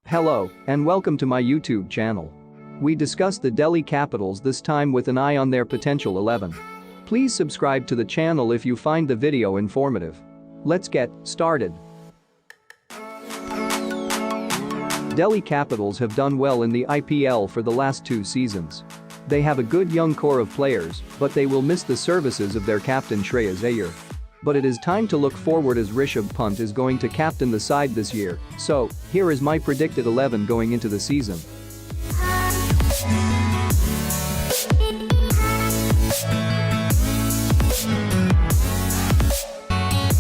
Hello, and welcome to my YouTube channel. We discuss the Delhi Capitals, this time with an eye on their potential 11. Please subscribe to the channel if you find the video informative. Let's get started. Delhi Capitals have done well in the IPL for the last 2 seasons. They have a good young core of players, but they will miss the services of their captain Shreyas Iyer. But it is time to look forward as RISHABHPANT is going to captain the side this year, so here is my predicted 11 going into the season.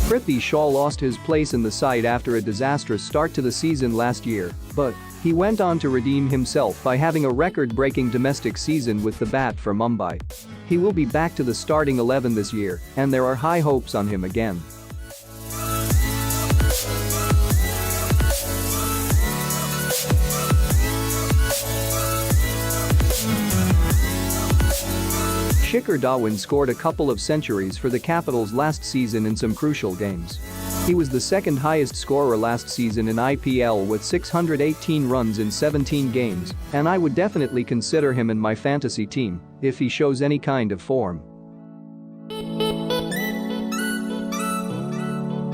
Prithvi Shaw lost his place in the side after a disastrous start to the season last year, but he went on to redeem himself by having a record-breaking domestic season with the bat for Mumbai. He will be back to the starting 11 this year, and there are high hopes on him again. SHIKHARDHAWAN scored a couple of centuries for the Capitals last season in some crucial games. He was the second highest scorer last season in IPL with 618 runs in 17 games, and I would definitely consider him in my fantasy team if he shows any kind of form.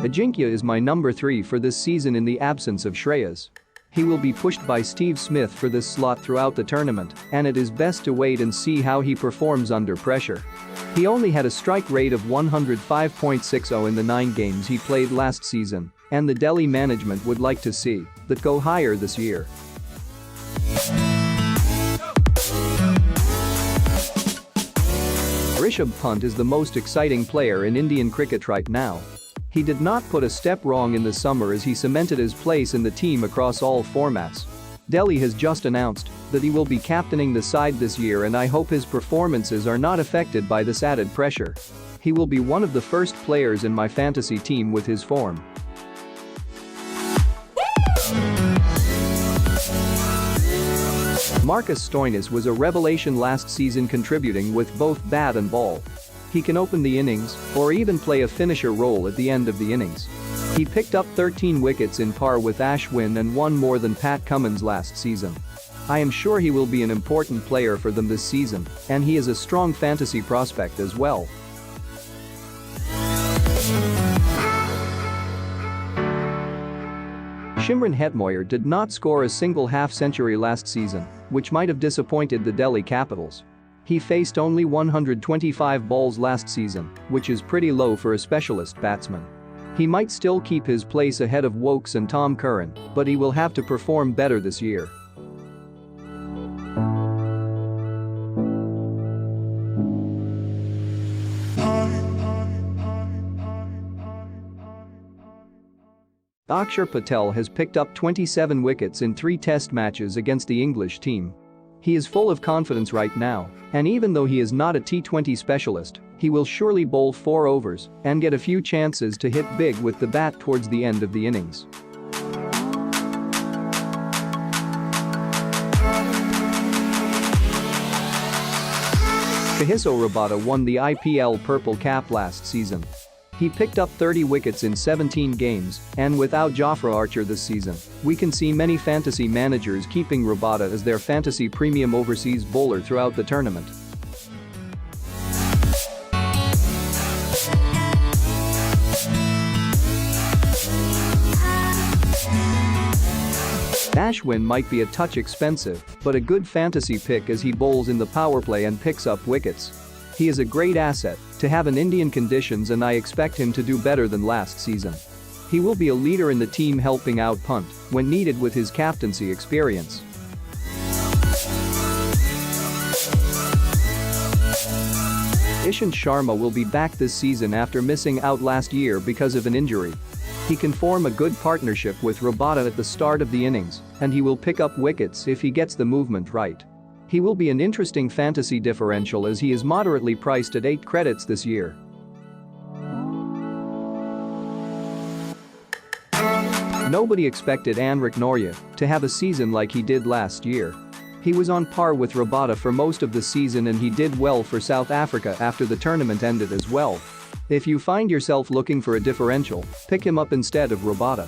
Ajinkya is my number 3 for this season in the absence of Shreyas. He will be pushed by STEVESMITH for this slot throughout the tournament, and it is best to wait and see how he performs under pressure. He only had a strike rate of 105.60 in the 9 games he played last season, and the Delhi management would like to see that go higher this year. RISHABHPANT is the most exciting player in Indian cricket right now. He did not put a step wrong in the summer as he cemented his place in the team across all formats. Delhi has just announced that he will be captaining the side this year, and I hope his performances are not affected by this added pressure. He will be one of the first players in my fantasy team with his form. Marcus Stoinis was a revelation last season, contributing with both bat and ball. He can open the innings or even play a finisher role at the end of the innings. He picked up 13 wickets in par with Ashwin and won more than Pat Cummins last season. I am sure he will be an important player for them this season, and he is a strong fantasy prospect as well. Shimronhetmyeer did not score a single half-century last season, which might have disappointed the Delhi Capitals. He faced only 125 balls last season, which is pretty low for a specialist batsman. He might still keep his place ahead of Wokes and TOMCURRAN, but he will have to perform better this year. Axar Patel has picked up 27 wickets in 3 test matches against the English team. He is full of confidence right now, and even though he is not a T20 specialist, he will surely bowl 4 overs and get a few chances to hit big with the bat towards the end of the innings. Rabada won the IPL Purple Cap last season. He picked up 30 wickets in 17 games, and without Jofra Archer this season, we can see many fantasy managers keeping Rabada as their fantasy premium overseas bowler throughout the tournament. Ashwin might be a touch expensive, but a good fantasy pick as he bowls in the powerplay and picks up wickets. He is a great asset to have in Indian conditions, and I expect him to do better than last season. He will be a leader in the team, helping out Pant when needed with his captaincy experience. Ishant Sharma will be back this season after missing out last year because of an injury. He can form a good partnership with Rabada at the start of the innings, and he will pick up wickets if he gets the movement right. He will be an interesting fantasy differential as he is moderately priced at 8 credits this year. Nobody expected Nortje to have a season like he did last year. He was on par with Rabada for most of the season, and he did well for South Africa after the tournament ended as well. If you find yourself looking for a differential, pick him up instead of Rabada.